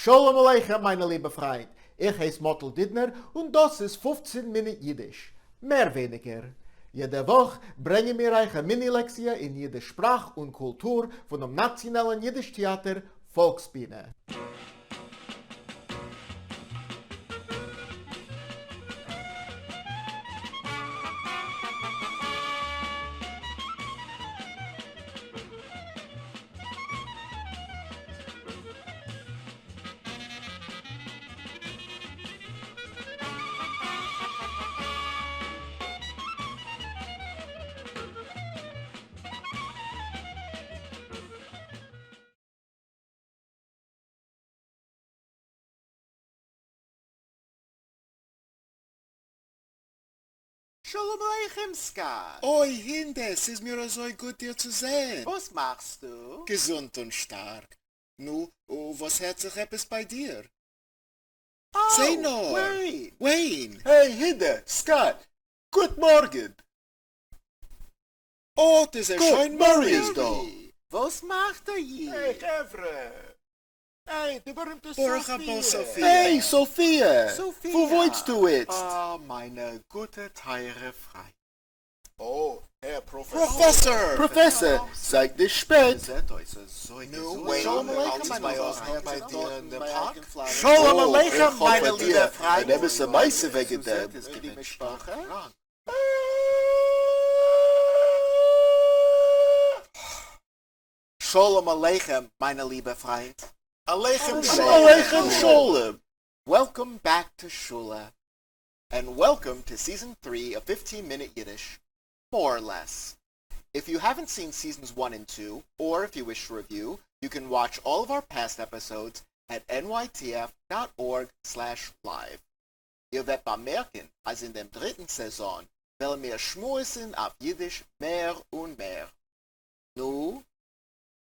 Shalom Aleichem, meine liebe Freund. Ich heiße Mottel Dittner und das ist 15 Minuten Yiddish. Mehr weniger. Jede Woche bringen wir euch eine Mini-Lektie in Jiddisch Sprach und Kultur von dem Nationalen Jiddisch-Theater Volksbühne. Shalom Aleichem, Scott. Oi, Hinde, es ist mir so gut, dir zu sehen. Was machst du? Gesund und stark. Nu, was hat sich etwas bei dir? Oh, Say no. Wayne. Hey, Hinde, Scott. Good morgen. Oh, das ist schön Marius da. Was macht er hier? Hey, Evre. Hey, die berühmte Baruch haba Sophia. Hey, Sophia. Sophia. Wo willst du jetzt? Ah, meine gute, teure Freund. Oh, Herr Professor. Professor. Professor, seid nicht spät. Seid euch so Nu, Wayne, Shalom Aleichem, als meine bei Liebe. uns her bei dir in der Park. Shalom Oh, Aleichem, ich meine hoffe liebe dir. Freund. Da bist du meiste wegen dem. Die Mitsprache? Shalom Aleichem, meine liebe Freund. Aleichem Aleichem Shalom. Welcome back to Shule, and welcome to Season 3 of 15-Minute Yiddish, more or less. If you haven't seen Seasons 1 and 2, or if you wish to review, you can watch all of our past episodes at nytf.org/live. Ihr werdet bemerken, als in der dritten Saison, wollen wir schmusen auf Yiddish mehr und mehr. Nu,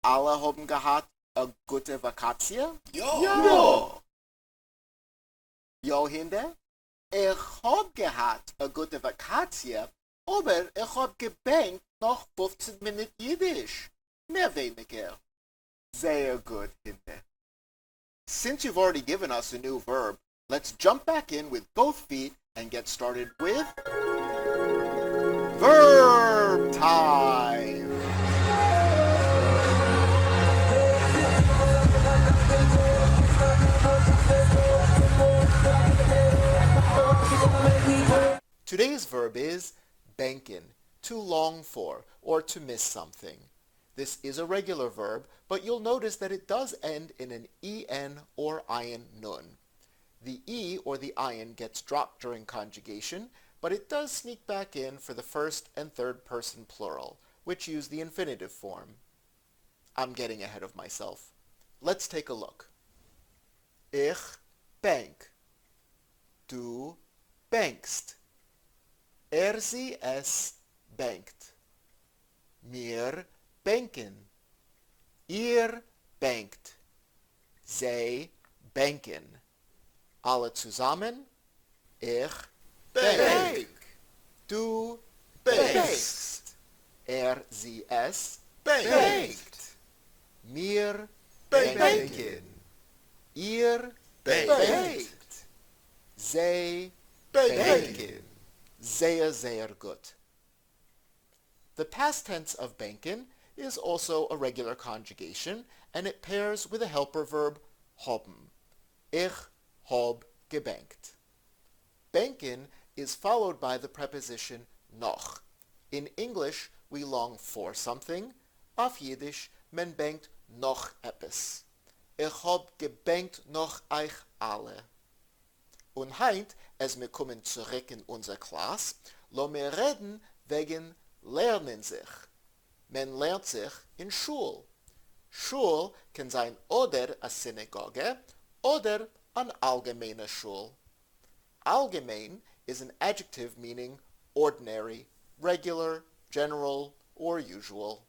alle haben gehabt eine gute Vakatie? Ja. Jo, Hinde, ich hab gehabt eine gute Vakatie, aber ich hab gebankt noch 15 Minuten Jiddisch. Mehr weniger. Sehr gut, Hinde. Since you've already given us a new verb, let's jump back in with both feet and get started with verb time. Today's verb is bankin, to long for, or to miss something. This is a regular verb, but you'll notice that it does end in an en or ayin nun. The e or the ayin gets dropped during conjugation, but it does sneak back in for the first and third person plural, which use the infinitive form. I'm getting ahead of myself. Let's take a look. Ich bank. Du bankst. Sie es bankt. Wir banken. Ihr bankt. Sie banken. Alle zusammen. Ich bank. Du bankst. Sie es bankt. Wir banken. Ihr bankt. Sie banken. Sehr, sehr gut. The past tense of banken is also a regular conjugation, and it pairs with a helper verb haben. Ich hab gebankt. Banken is followed by the preposition noch. In English, we long for something. Auf Yiddish, men bankt noch etwas. Ich hab gebankt noch euch alle. Und heint, as wir kommen zurück in unser Klass, lo mir reden wegen Lernen sich. Men lernt sich in Schule. Schule kann sein oder a Synagoge oder an allgemeine Schule. Allgemein is an adjective meaning ordinary, regular, general, or usual.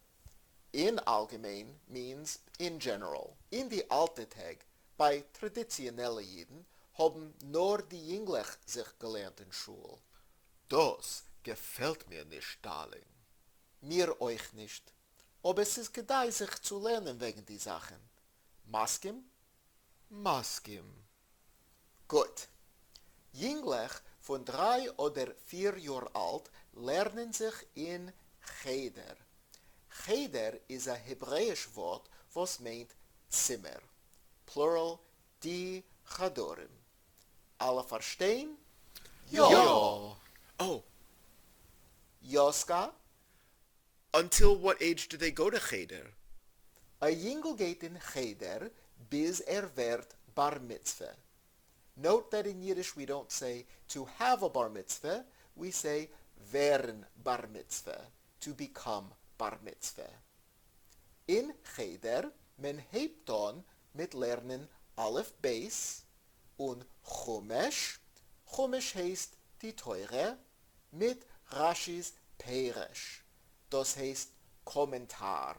In allgemein means in general. In die alte Tag, bei traditionellen Jiden, haben nur die Jünglich sich gelernt in Schule. Das gefällt mir nicht, Darling. Mir euch nicht. Aber es ist gedei, sich zu lernen wegen die Sachen. Maskim? Maskim. Gut. Jünglech von 3 oder 4 Jahr alt lernen sich in Cheder. Cheder is a Hebräisch Wort was meint Zimmer. Plural, die Chadorim. Alle verstehen? Ja. Oh, Joska? until what age do they go to Cheder? A Jüngel geht in Cheder bis wird Bar Mitzvah. Note that in Yiddish we don't say to have a bar mitzvah, we say werden bar mitzvah, to become bar mitzvah. In Cheder, men hebt on mit lernen Aleph Beis und Chumash. Chumash heißt die Teure mit Rashis Peresh. Das heißt Kommentar.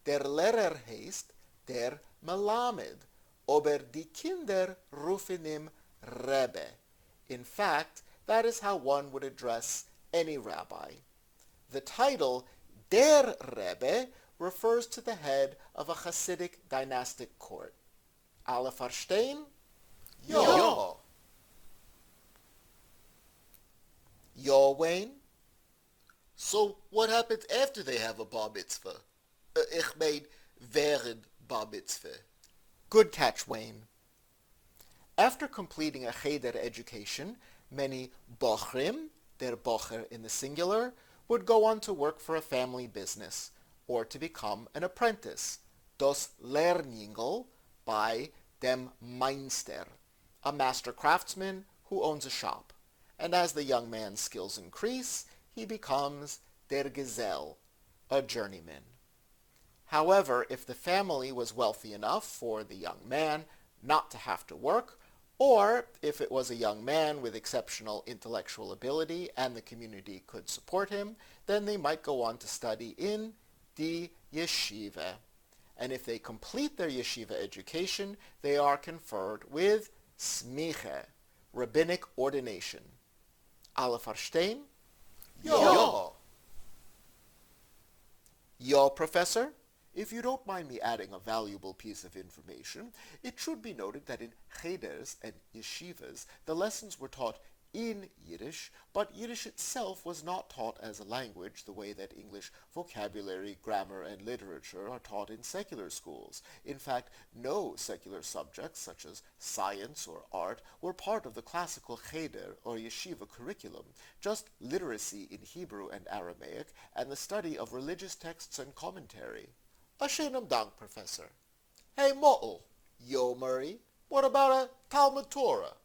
Der Lehrer heißt der Melamed, aber die Kinder rufen ihm Rebbe. In fact, that is how one would address any rabbi. The title der Rebbe refers to the head of a Hasidic dynastic court. Alle verstehen? Ja. Ja, Wayne? So what happens after they have a bar mitzvah? Ich mein, während bar mitzvah. Good catch, Wayne. After completing a cheder education, many bochrim, der bocher in the singular, would go on to work for a family business or to become an apprentice, das Lernjüngel, by dem Meister, a master craftsman who owns a shop. And as the young man's skills increase, he becomes der Gesell, a journeyman. However, if the family was wealthy enough for the young man not to have to work, or if it was a young man with exceptional intellectual ability and the community could support him, then they might go on to study in the yeshiva. And if they complete their yeshiva education, they are conferred with smiche, rabbinic ordination. Alle verstehen? Ja. Ja, Professor? If you don't mind me adding a valuable piece of information, it should be noted that in cheders and yeshivas, the lessons were taught in Yiddish, but Yiddish itself was not taught as a language the way that English vocabulary, grammar, and literature are taught in secular schools. In fact, no secular subjects such as science or art were part of the classical cheder or yeshiva curriculum, just literacy in Hebrew and Aramaic and the study of religious texts and commentary. Ashenim Dank, Professor. Hey, Motel. Yo, Murray. What about a Talmud Torah?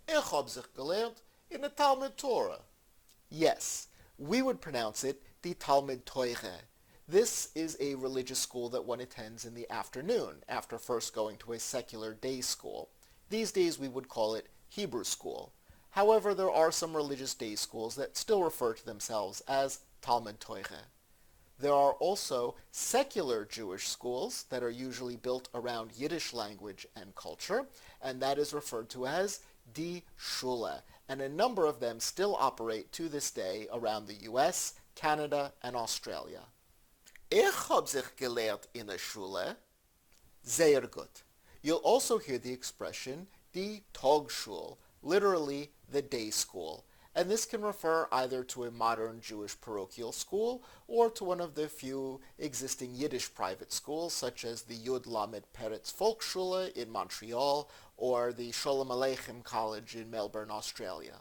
Ich hab sich gelernt in a Talmud Torah. Yes, we would pronounce it the Talmud Teure. This is a religious school that one attends in the afternoon, after first going to a secular day school. These days we would call it Hebrew school. However, there are some religious day schools that still refer to themselves as Talmud Teure. There are also secular Jewish schools that are usually built around Yiddish language and culture, and that is referred to as die Shule, and a number of them still operate to this day around the US, Canada, and Australia. Ich hab sich gelernt in a Schule. Sehr gut. You'll also hear the expression die Tagschule, literally the day school, and this can refer either to a modern Jewish parochial school or to one of the few existing Yiddish private schools, such as the Yud Lamed Peretz Volksschule in Montreal or the Sholem Aleichem College in Melbourne, Australia.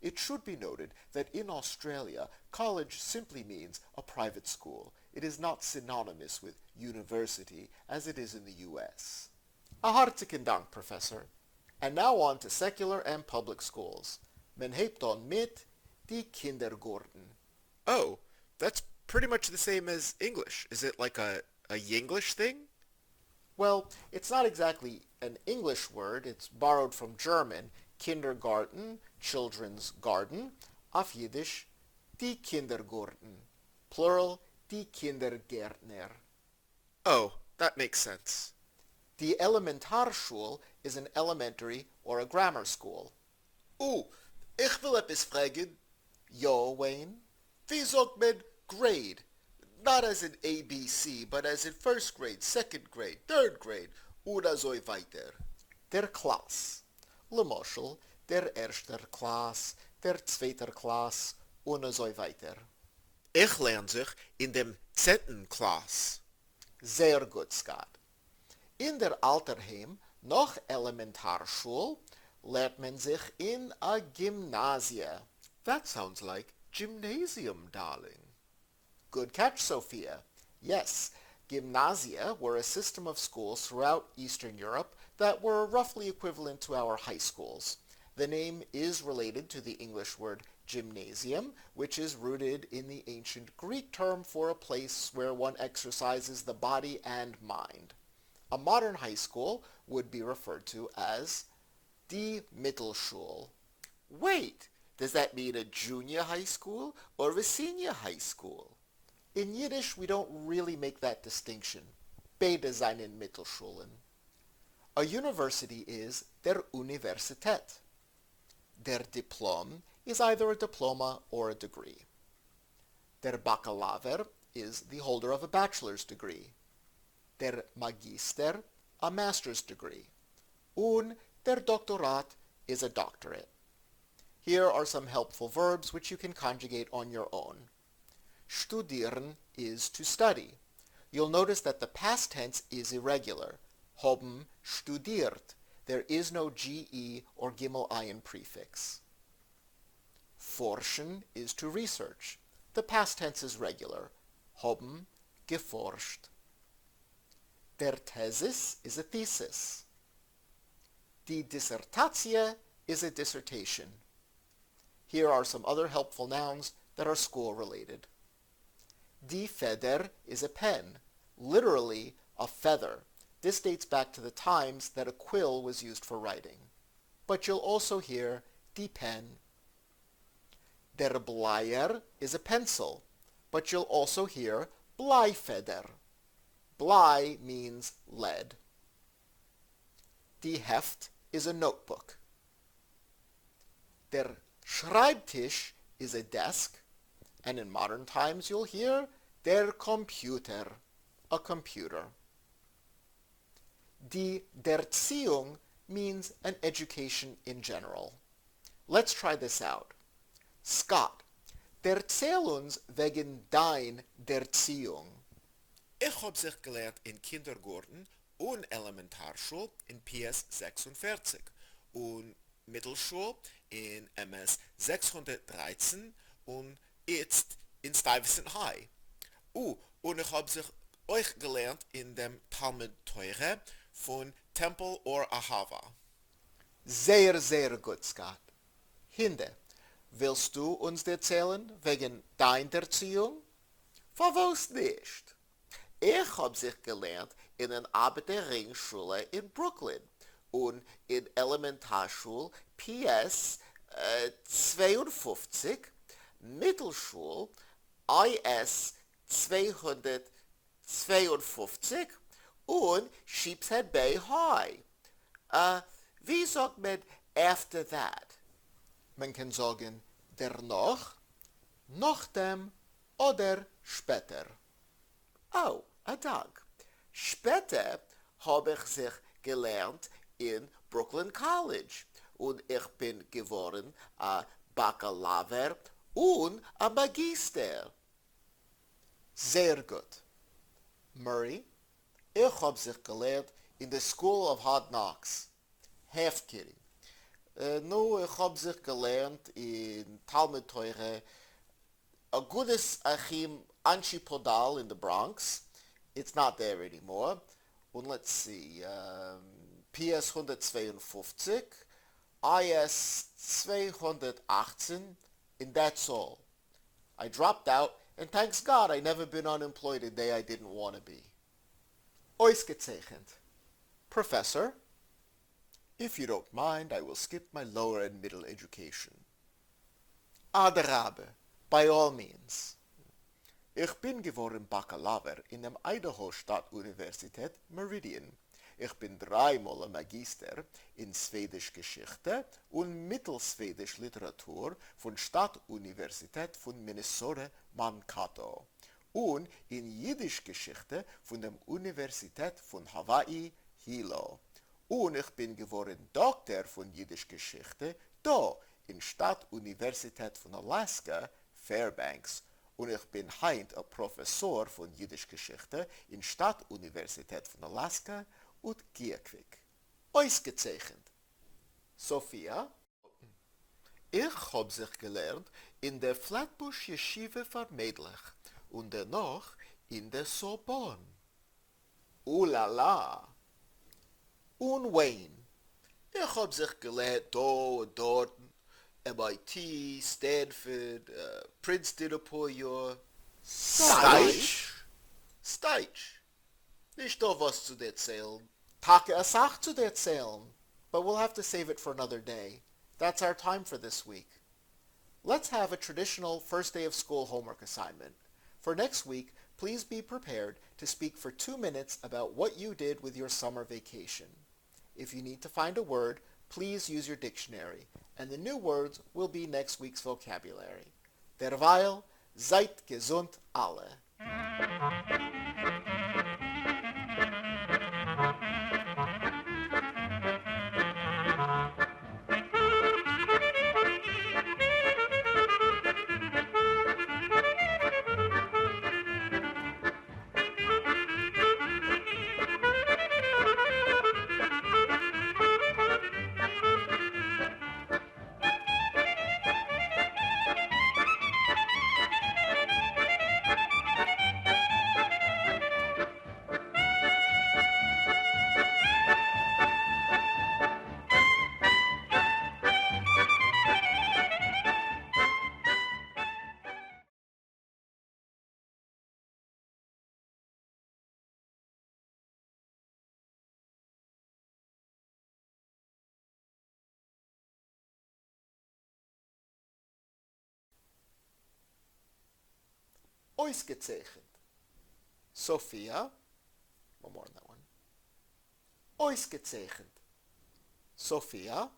It should be noted that in Australia, college simply means a private school. It is not synonymous with university as it is in the US. A hartlichen Dank, Professor. And now on to secular and public schools. Men hebt on mit die Kindergarten. Oh, that's pretty much the same as English. Is it like a Yinglish thing? Well, it's not exactly an English word. It's borrowed from German, Kindergarten, children's garden, auf Yiddish, die Kindergarten, plural, die Kindergärtner. Oh, that makes sense. The Elementarschule is an elementary or a grammar school. Ich will etwas fragen. Ja, Wayne? Wie sagt man grade? Not as in ABC, but as in first grade, second grade, third grade. oder so weiter. Der Klass. Lemoschel, der erster Klass, der zweiter Klass und so weiter. Ich lerne sich in dem 10. Klass. Sehr gut, Scott. In der Alterheim, noch Elementarschule, lernt man sich in a Gymnasie. That sounds like gymnasium, darling. Good catch, Sophia. Yes, gymnasia were a system of schools throughout Eastern Europe that were roughly equivalent to our high schools. The name is related to the English word gymnasium, which is rooted in the ancient Greek term for a place where one exercises the body and mind. A modern high school would be referred to as die Mittelschule. Wait, does that mean a junior high school or a senior high school? In Yiddish, we don't really make that distinction. Beide seien Mittelschulen. A university is der Universität. Der Diplom is either a diploma or a degree. Der Bakalaver is the holder of a bachelor's degree. Der Magister, a master's degree. Und der Doktorat is a doctorate. Here are some helpful verbs which you can conjugate on your own. Studieren is to study. You'll notice that the past tense is irregular. Haben studiert. There is no GE or Gimel Ayin prefix. Forschen is to research. The past tense is regular. Haben geforscht. Der Thesis is a thesis. Die Dissertatie is a dissertation. Here are some other helpful nouns that are school-related. Die Feder is a pen, literally a feather. This dates back to the times that a quill was used for writing. But you'll also hear die Pen. Der Bleier is a pencil, but you'll also hear Bleifeder. Blei means lead. Die Heft is a notebook. Der Schreibtisch is a desk, and in modern times you'll hear der Computer, a computer. Die Derziehung means an education in general. Let's try this out. Scott, erzähl uns wegen dein Derziehung. Ich hab sich gelernt in Kindergarten und Elementarschule in PS 46 und Mittelschule in MS 613 und jetzt in Stuyvesant High. Und ich hab sich euch gelernt in dem Talmud Teure von Temple or Ahava. Sehr, sehr gut, Scott. Hinde, willst du uns erzählen wegen deiner Erziehung? Verwusst nicht. Ich hab sich gelernt in einer Arbeiterringschule in Brooklyn und in Elementarschule PS 52, Mittelschule IS 252 und Sheepshead Bay High. Wie sagt man after that? Man kann sagen dennoch, nachdem oder später. Oh, a Dank. Später habe ich sich gelernt in Brooklyn College und ich bin geworden a Bakalaver und a Magister. Sehr gut. Murray, ich hab sich gelernt in the School of Hard Knocks. Half kidding. Nu, ich hab sich gelernt in Talmud Teure, a gutes Achim Anchipodal in the Bronx. It's not there anymore. Und let's see, PS 152, IS 218, and that's all. I dropped out, and thanks God I never been unemployed a day I didn't want to be. Ausgezeichnet. Professor, if you don't mind, I will skip my lower and middle education. Adarabe, by all means. Ich bin geworden Bakalaver in dem Idaho Stadtuniversität Meridian. Ich bin dreimal ein Magister in Schwedisch Geschichte und Mittelschwedisch Literatur von Stadtuniversität von Minnesota Mankato und in Jiddisch Geschichte von der Universität von Hawaii Hilo. Und ich bin geworden Doktor von Jiddisch Geschichte da in Stadtuniversität von Alaska, Fairbanks. Und ich bin heint ein Professor von Jiddisch Geschichte in Stadtuniversität von Alaska und Gierkwik. Ausgezeichnet. Sophia? Ich hab sich gelernt in der Flatbush Yeshiva für Mädlich und danach in der Sorbonne. La. Und Wayne? Ich hab sich gelernt da und dort. MIT, Stanford, Princeton ein paar Jahre. Steitsch. Nicht da was zu erzählen. Taka a Sach zu erzählen, but we'll have to save it for another day. That's our time for this week. Let's have a traditional first day of school homework assignment. For next week, please be prepared to speak for 2 minutes about what you did with your summer vacation. If you need to find a word, please use your dictionary, and the new words will be next week's vocabulary. Derweil, seid gesund alle. Ausgezeichnet. Sophia. One more on that one. Ausgezeichnet. Sophia.